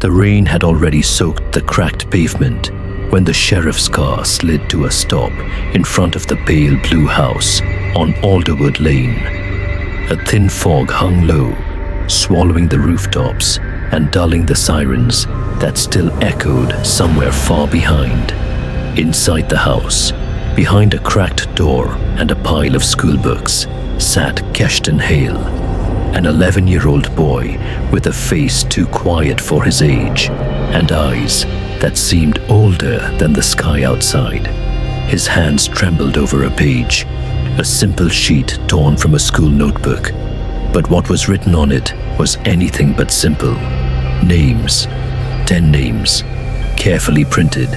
The rain had already soaked the cracked pavement when the sheriff's car slid to a stop in front of the pale blue house on Alderwood Lane. A thin fog hung low, swallowing the rooftops and dulling the sirens that still echoed somewhere far behind. Inside the house, behind a cracked door and a pile of schoolbooks, sat Keshton Hale, an 11-year-old boy with a face too quiet for his age and eyes that seemed older than the sky outside. His hands trembled over a page, a simple sheet torn from a school notebook. But what was written on it was anything but simple. Names, 10 names, carefully printed,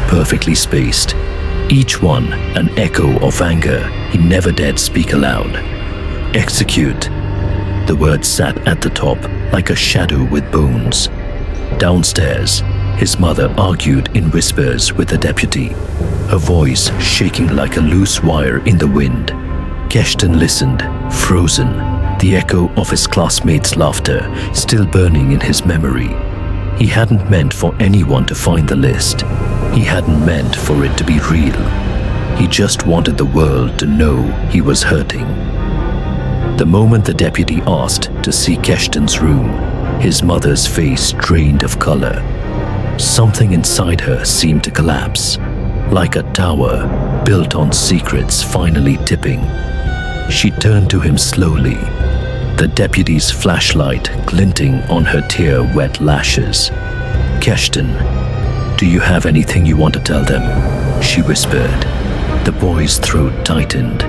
perfectly spaced, each one an echo of anger he never dared speak aloud. Execute. The word sat at the top like a shadow with bones. Downstairs, his mother argued in whispers with the deputy, her voice shaking like a loose wire in the wind. Keshton listened, frozen, the echo of his classmates' laughter still burning in his memory. He hadn't meant for anyone to find the list. He hadn't meant for it to be real. He just wanted the world to know he was hurting. The moment the deputy asked to see Keshton's room, his mother's face drained of color. Something inside her seemed to collapse, like a tower built on secrets finally tipping. She turned to him slowly, the deputy's flashlight glinting on her tear-wet lashes. "Keshton, do you have anything you want to tell them?" she whispered. The boy's throat tightened.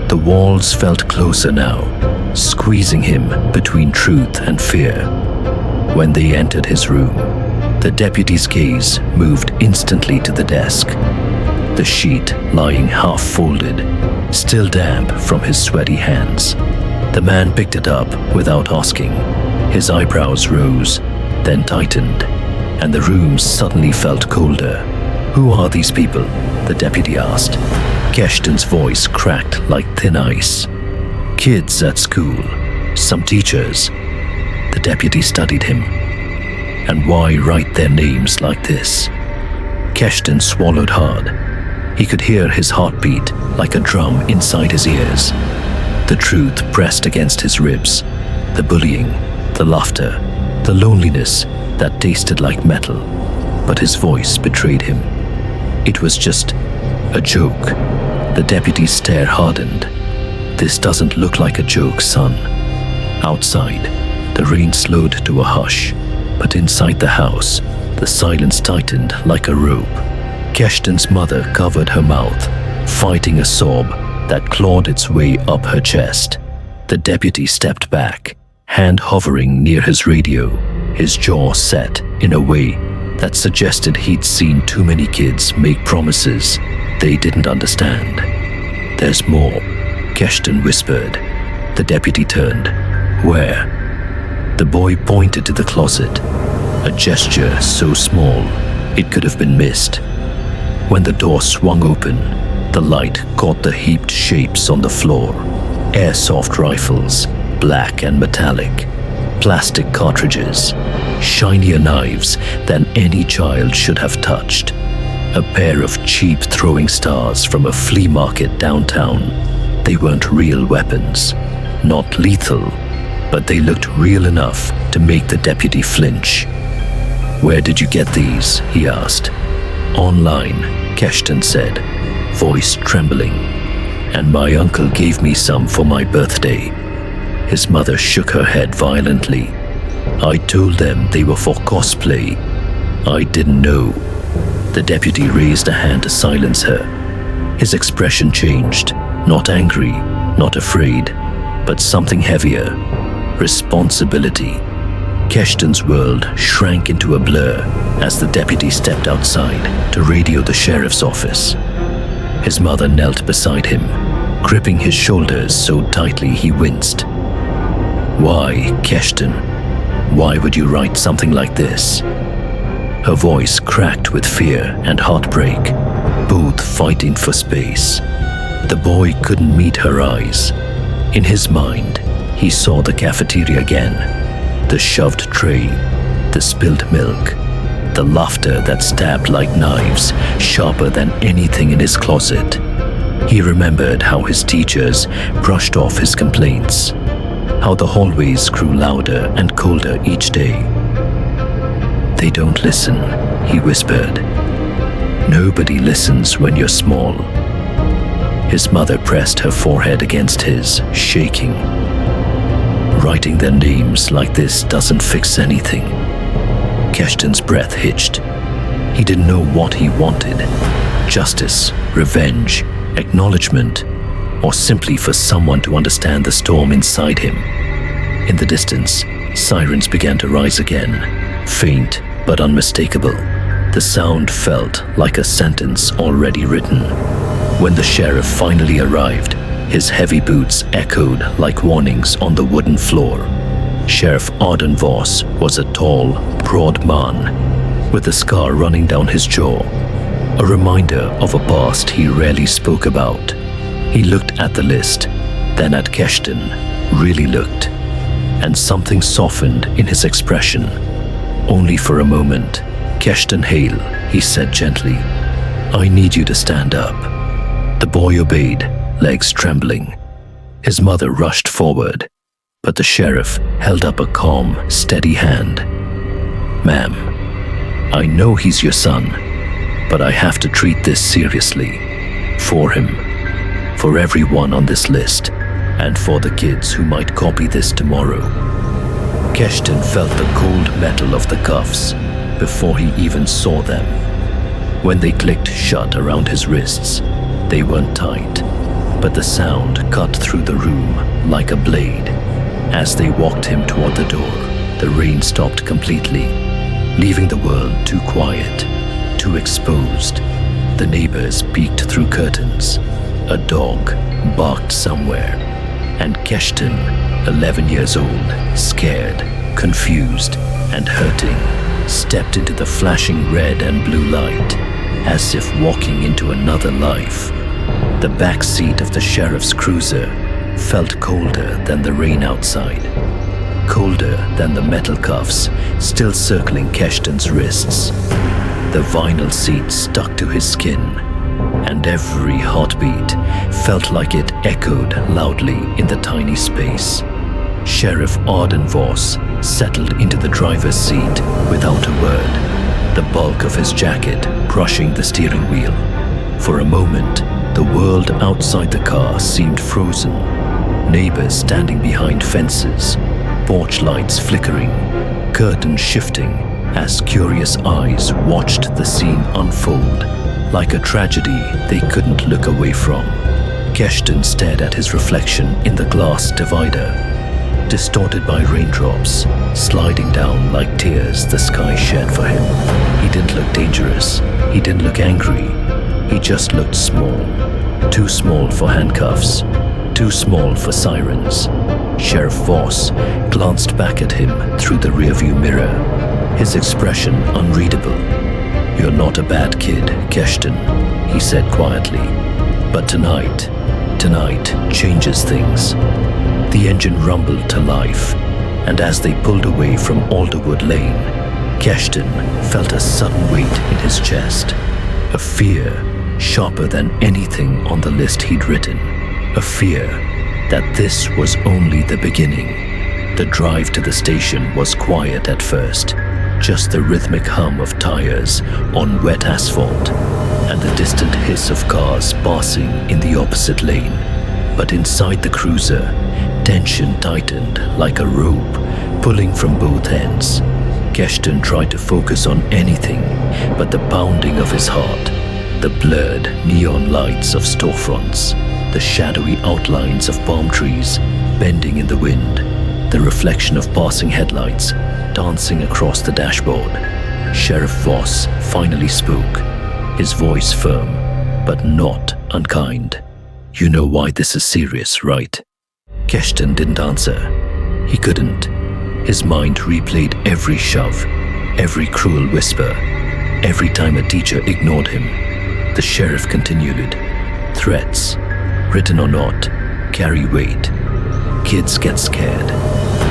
The walls felt closer now, squeezing him between truth and fear. When they entered his room, the deputy's gaze moved instantly to the desk, the sheet lying half-folded, still damp from his sweaty hands. The man picked it up without asking. His eyebrows rose, then tightened, and the room suddenly felt colder. "Who are these people?" the deputy asked. Keshton's voice cracked like thin ice. "Kids at school, some teachers." The deputy studied him. "And why write their names like this?" Keshton swallowed hard. He could hear his heartbeat like a drum inside his ears. The truth pressed against his ribs. The bullying, the laughter, the loneliness that tasted like metal. But his voice betrayed him. It was just a joke. The deputy's stare hardened. "This doesn't look like a joke, son." Outside, the rain slowed to a hush, but inside the house, the silence tightened like a rope. Keshton's mother covered her mouth, fighting a sob that clawed its way up her chest. The deputy stepped back, hand hovering near his radio, his jaw set in a way that suggested he'd seen too many kids make promises they didn't understand. "There's more," Keshton whispered. The deputy turned. "Where?" The boy pointed to the closet, a gesture so small it could have been missed. When the door swung open, the light caught the heaped shapes on the floor. Airsoft rifles, black and metallic, plastic cartridges, shinier knives than any child should have touched. A pair of cheap throwing stars from a flea market downtown. They weren't real weapons, not lethal, but they looked real enough to make the deputy flinch. "Where did you get these?" he asked. "Online," Keshton said, voice trembling. "And my uncle gave me some for my birthday." His mother shook her head violently. "I told them they were for cosplay. I didn't know." The deputy raised a hand to silence her. His expression changed, not angry, not afraid, but something heavier. Responsibility. Keshton's world shrank into a blur as the deputy stepped outside to radio the sheriff's office. His mother knelt beside him, gripping his shoulders so tightly he winced. "Why, Keshton? Why would you write something like this?" Her voice cracked with fear and heartbreak, both fighting for space. The boy couldn't meet her eyes. In his mind, he saw the cafeteria again, the shoved tray, The spilled milk, the laughter that stabbed like knives, sharper than anything in his closet. He remembered how his teachers brushed off his complaints, how the hallways grew louder and colder each day. "They don't listen," he whispered. "Nobody listens when you're small." His mother pressed her forehead against his, shaking. "Writing their names like this doesn't fix anything." Keshton's breath hitched. He didn't know what he wanted: justice, revenge, acknowledgement, or simply for someone to understand the storm inside him. In the distance, sirens began to rise again, faint but unmistakable. The sound felt like a sentence already written. When the sheriff finally arrived, his heavy boots echoed like warnings on the wooden floor. Sheriff Arden Voss was a tall, broad man, with a scar running down his jaw, a reminder of a past he rarely spoke about. He looked at the list, then at Keshton, really looked, and something softened in his expression. Only for a moment. "Keshton Hale," he said gently, "I need you to stand up." The boy obeyed, legs trembling. His mother rushed forward, but the sheriff held up a calm, steady hand. "Ma'am, I know he's your son, but I have to treat this seriously. For him, for everyone on this list, and for the kids who might copy this tomorrow." Keshton felt the cold metal of the cuffs before he even saw them. When they clicked shut around his wrists, they weren't tight, but the sound cut through the room like a blade. As they walked him toward the door, the rain stopped completely, leaving the world too quiet, too exposed. The neighbors peeked through curtains. A dog barked somewhere, and Keshton, 11 years old, scared, confused, and hurting, stepped into the flashing red and blue light, as if walking into another life. The back seat of the sheriff's cruiser felt colder than the rain outside, colder than the metal cuffs still circling Keshton's wrists. The vinyl seat stuck to his skin, and every heartbeat felt like it echoed loudly in the tiny space. Sheriff Arden Voss settled into the driver's seat without a word, the bulk of his jacket brushing the steering wheel. For a moment, the world outside the car seemed frozen. Neighbors standing behind fences, porch lights flickering, curtains shifting as curious eyes watched the scene unfold like a tragedy they couldn't look away from. Keshton stared at his reflection in the glass divider, distorted by raindrops, sliding down like tears the sky shed for him. He didn't look dangerous. He didn't look angry. He just looked small. Too small for handcuffs. Too small for sirens. Sheriff Voss glanced back at him through the rearview mirror, his expression unreadable. "You're not a bad kid, Keshton," he said quietly. "But tonight changes things." The engine rumbled to life, and as they pulled away from Alderwood Lane, Keshton felt a sudden weight in his chest. A fear sharper than anything on the list he'd written. A fear that this was only the beginning. The drive to the station was quiet at first, just the rhythmic hum of tires on wet asphalt and the distant hiss of cars passing in the opposite lane. But inside the cruiser, tension tightened like a rope, pulling from both ends. Keshton tried to focus on anything but the pounding of his heart, the blurred neon lights of storefronts, the shadowy outlines of palm trees bending in the wind, the reflection of passing headlights dancing across the dashboard. Sheriff Voss finally spoke, his voice firm, but not unkind. "You know why this is serious, right?" Keshton didn't answer. He couldn't. His mind replayed every shove, every cruel whisper, every time a teacher ignored him. The sheriff continued. "Threats, written or not, carry weight. Kids get scared.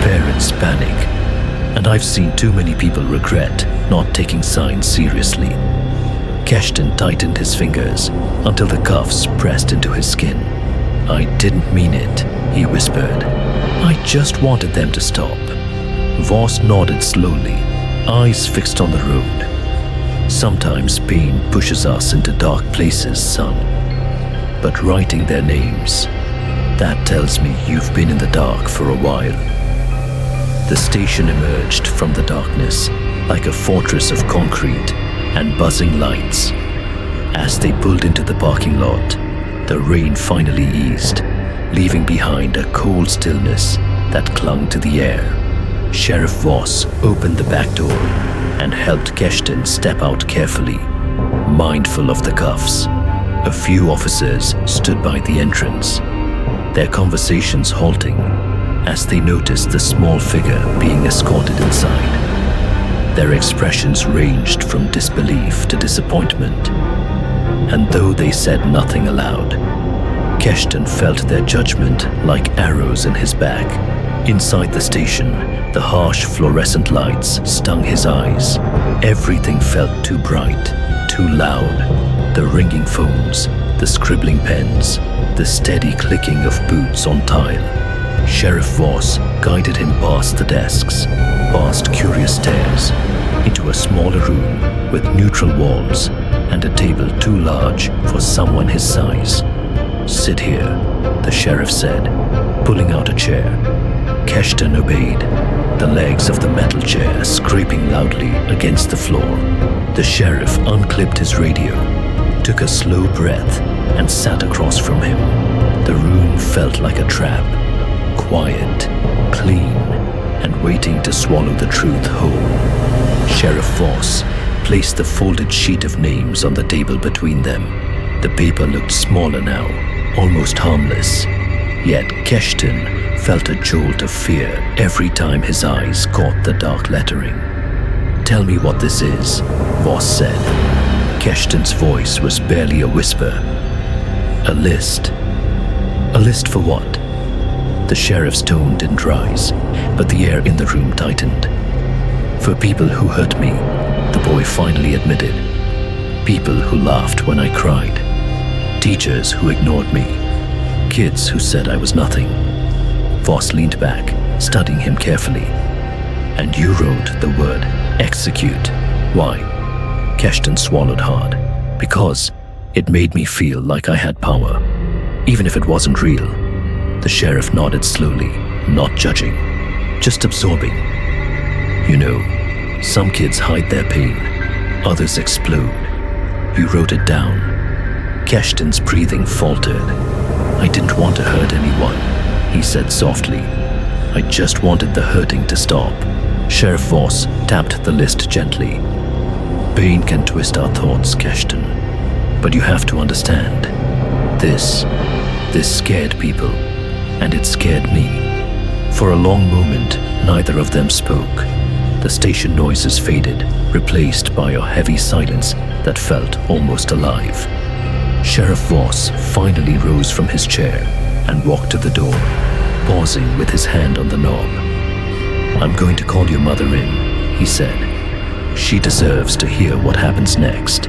Parents panic. and I've seen too many people regret not taking signs seriously. Keshton tightened his fingers until the cuffs pressed into his skin. I didn't mean it, he whispered. I just wanted them to stop. Voss nodded slowly, eyes fixed on the road. Sometimes pain pushes us into dark places, son. But writing their names, that tells me you've been in the dark for a while. The station emerged from the darkness like a fortress of concrete and buzzing lights. As they pulled into the parking lot, the rain finally eased, leaving behind a cold stillness that clung to the air. Sheriff Voss opened the back door and helped Keshton step out carefully, mindful of the cuffs. A few officers stood by the entrance, their conversations halting as they noticed the small figure being escorted inside. Their expressions ranged from disbelief to disappointment, and though they said nothing aloud, Keshton felt their judgment like arrows in his back. Inside the station, the harsh fluorescent lights stung his eyes. Everything felt too bright, too loud. The ringing phones, the scribbling pens, the steady clicking of boots on tile. Sheriff Voss guided him past the desks, past curious stairs, into a smaller room with neutral walls and a table too large for someone his size. Sit here, the sheriff said, pulling out a chair. Keshton obeyed, the legs of the metal chair scraping loudly against the floor. The sheriff unclipped his radio, took a slow breath, and sat across from him. The room felt like a trap, quiet, clean, and waiting to swallow the truth whole. Sheriff Voss placed the folded sheet of names on the table between them. The paper looked smaller now, almost harmless. Yet Keshton felt a jolt of fear every time his eyes caught the dark lettering. Tell me what this is, Voss said. Keshton's voice was barely a whisper. A list. A list for what? The sheriff's tone didn't rise, but the air in the room tightened. For people who hurt me, the boy finally admitted. People who laughed when I cried. Teachers who ignored me. Kids who said I was nothing. Voss leaned back, studying him carefully. And you wrote the word execute. Why? Keshton swallowed hard. Because it made me feel like I had power, even if it wasn't real. The sheriff nodded slowly, not judging, just absorbing. You know, some kids hide their pain, others explode. You wrote it down. Keshton's breathing faltered. I didn't want to hurt anyone, he said softly. I just wanted the hurting to stop. Sheriff Voss tapped the list gently. Pain can twist our thoughts, Keshton. But you have to understand. This scared people, and it scared me. For a long moment, neither of them spoke. The station noises faded, replaced by a heavy silence that felt almost alive. Sheriff Voss finally rose from his chair and walked to the door, pausing with his hand on the knob. I'm going to call your mother in, he said. She deserves to hear what happens next.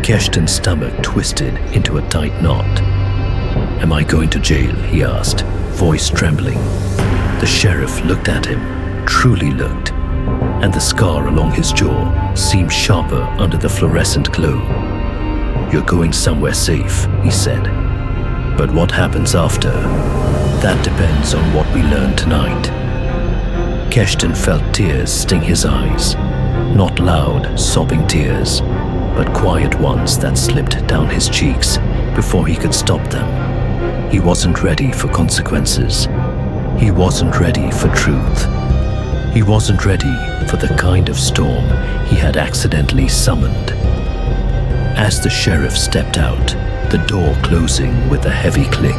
Keshton's stomach twisted into a tight knot. Am I going to jail? He asked, voice trembling. The sheriff looked at him, truly looked, and the scar along his jaw seemed sharper under the fluorescent glow. You're going somewhere safe, he said. But what happens after? That depends on what we learn tonight. Keshton felt tears sting his eyes. Not loud, sobbing tears, but quiet ones that slipped down his cheeks before he could stop them. He wasn't ready for consequences. He wasn't ready for truth. He wasn't ready for the kind of storm he had accidentally summoned. As the sheriff stepped out, the door closing with a heavy click,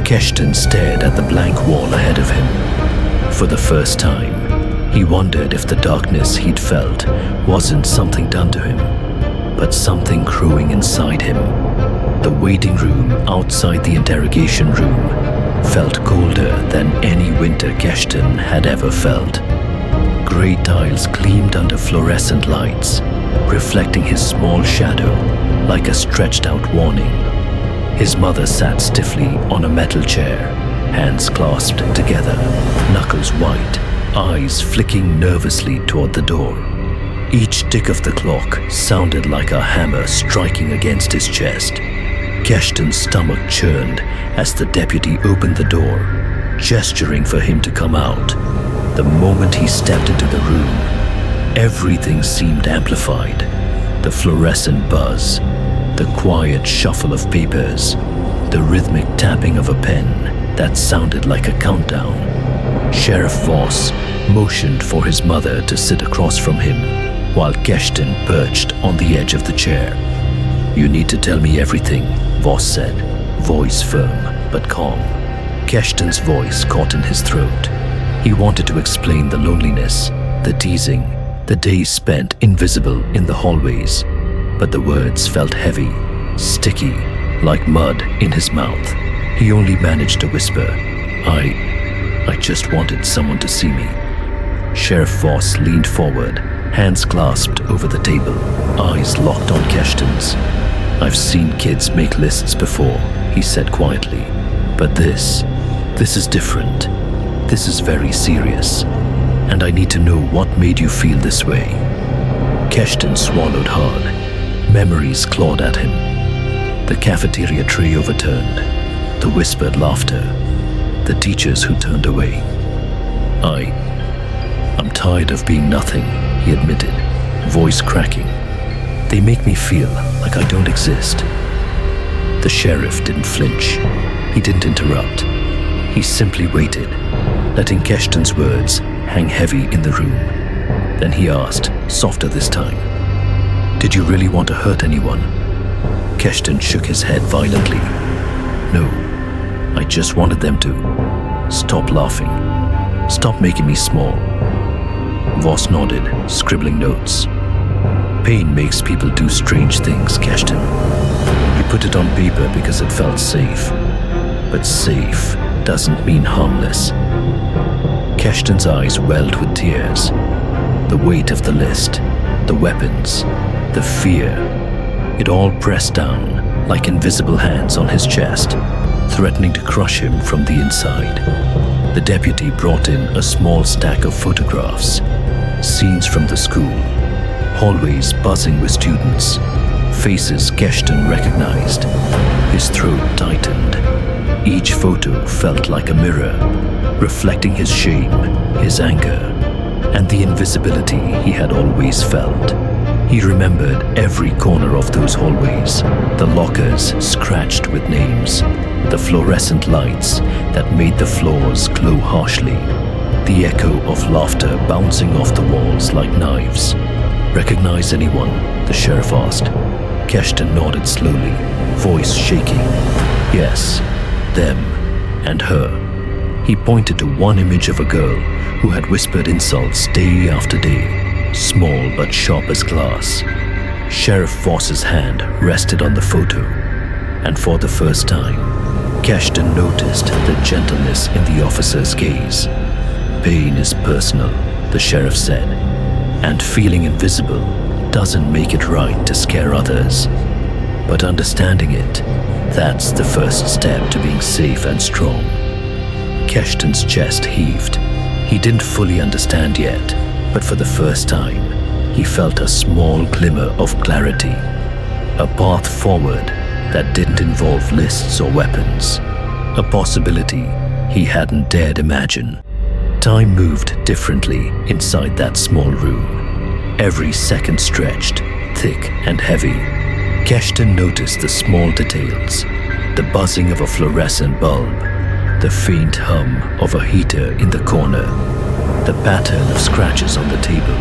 Keshton stared at the blank wall ahead of him. For the first time, he wondered if the darkness he'd felt wasn't something done to him, but something growing inside him. The waiting room outside the interrogation room felt colder than any winter Keshton had ever felt. Grey tiles gleamed under fluorescent lights, reflecting his small shadow like a stretched-out warning. His mother sat stiffly on a metal chair, hands clasped together, knuckles white, eyes flicking nervously toward the door. Each tick of the clock sounded like a hammer striking against his chest. Keshton's stomach churned as the deputy opened the door, gesturing for him to come out. The moment he stepped into the room, everything seemed amplified. The fluorescent buzz, the quiet shuffle of papers, the rhythmic tapping of a pen that sounded like a countdown. Sheriff Voss motioned for his mother to sit across from him, while Keshton perched on the edge of the chair. "You need to tell me everything," Voss said, voice firm but calm. Keshton's voice caught in his throat. He wanted to explain the loneliness, the teasing, the days spent invisible in the hallways, but the words felt heavy, sticky, like mud in his mouth. He only managed to whisper, I just wanted someone to see me." Sheriff Voss leaned forward, hands clasped over the table, eyes locked on Keshton's. "I've seen kids make lists before," he said quietly, "but this is different. This is very serious, and I need to know what made you feel this way." Keshton swallowed hard. Memories clawed at him. The cafeteria tray overturned, the whispered laughter, the teachers who turned away. I'm tired of being nothing," he admitted, voice cracking. "They make me feel like I don't exist." The sheriff didn't flinch. He didn't interrupt. He simply waited, letting Keshton's words hang heavy in the room. Then he asked, softer this time, "Did you really want to hurt anyone?" Keshton shook his head violently. "No, I just wanted them to stop laughing. Stop making me small." Voss nodded, scribbling notes. "Pain makes people do strange things, Keshton. You put it on paper because it felt safe. But safe doesn't mean harmless." Keshton's eyes welled with tears. The weight of the list, the weapons, the fear, it all pressed down like invisible hands on his chest, threatening to crush him from the inside. The deputy brought in a small stack of photographs, scenes from the school, hallways buzzing with students, faces Keshton recognized. His throat tightened. Each photo felt like a mirror, reflecting his shame, his anger, and the invisibility he had always felt. He remembered every corner of those hallways, the lockers scratched with names, the fluorescent lights that made the floors glow harshly, the echo of laughter bouncing off the walls like knives. "Recognize anyone?" the sheriff asked. Keshton nodded slowly, voice shaking. "Yes, them and her." He pointed to one image of a girl who had whispered insults day after day, small but sharp as glass. Sheriff Voss's hand rested on the photo, and for the first time, Keshton noticed the gentleness in the officer's gaze. "Pain is personal," the sheriff said, "and feeling invisible doesn't make it right to scare others. But understanding it, that's the first step to being safe and strong." Keshton's chest heaved. He didn't fully understand yet, but for the first time, he felt a small glimmer of clarity, a path forward that didn't involve lists or weapons, a possibility he hadn't dared imagine. Time moved differently inside that small room. Every second stretched, thick and heavy. Keshton noticed the small details, the buzzing of a fluorescent bulb, the faint hum of a heater in the corner, the pattern of scratches on the table,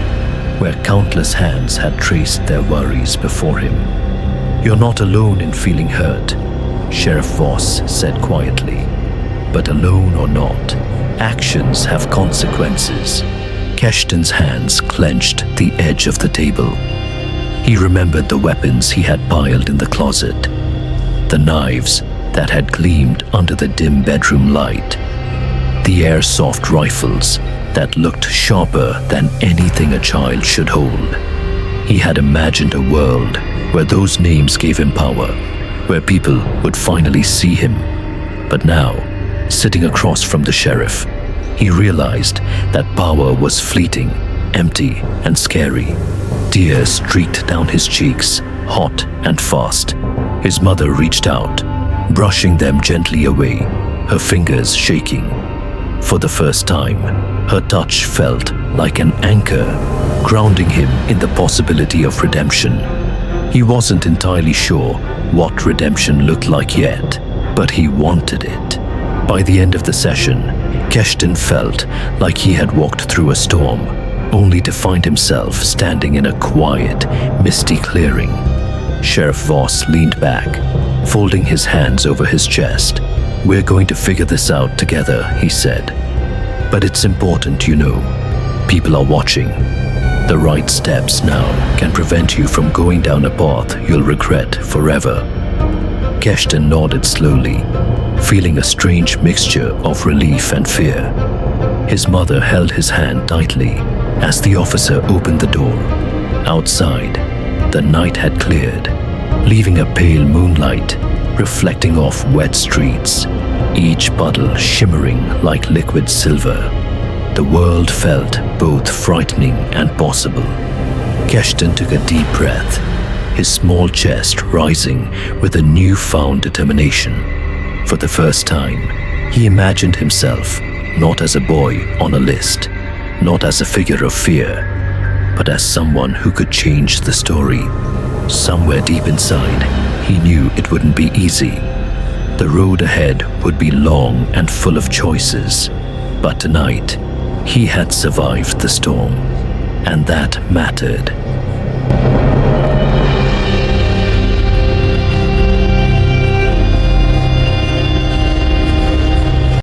where countless hands had traced their worries before him. "You're not alone in feeling hurt," Sheriff Voss said quietly. "But alone or not, actions have consequences." Keshton's hands clenched the edge of the table. He remembered the weapons he had piled in the closet, the knives that had gleamed under the dim bedroom light, the airsoft rifles that looked sharper than anything a child should hold. He had imagined a world where those names gave him power, where people would finally see him. But now, sitting across from the sheriff, he realized that power was fleeting, empty, and scary. Tears streaked down his cheeks, hot and fast. His mother reached out, brushing them gently away, her fingers shaking. For the first time, her touch felt like an anchor, grounding him in the possibility of redemption. He wasn't entirely sure what redemption looked like yet, but he wanted it. By the end of the session, Keshton felt like he had walked through a storm, only to find himself standing in a quiet, misty clearing. Sheriff Voss leaned back, folding his hands over his chest. "We're going to figure this out together," he said. "But it's important, you know. People are watching. The right steps now can prevent you from going down a path you'll regret forever." Keshton nodded slowly, feeling a strange mixture of relief and fear. His mother held his hand tightly as the officer opened the door. Outside, the night had cleared, leaving a pale moonlight reflecting off wet streets, each puddle shimmering like liquid silver. The world felt both frightening and possible. Keshton took a deep breath, his small chest rising with a newfound determination. For the first time, he imagined himself not as a boy on a list, not as a figure of fear, but as someone who could change the story. Somewhere deep inside, he knew it wouldn't be easy. The road ahead would be long and full of choices, but tonight, he had survived the storm, and that mattered.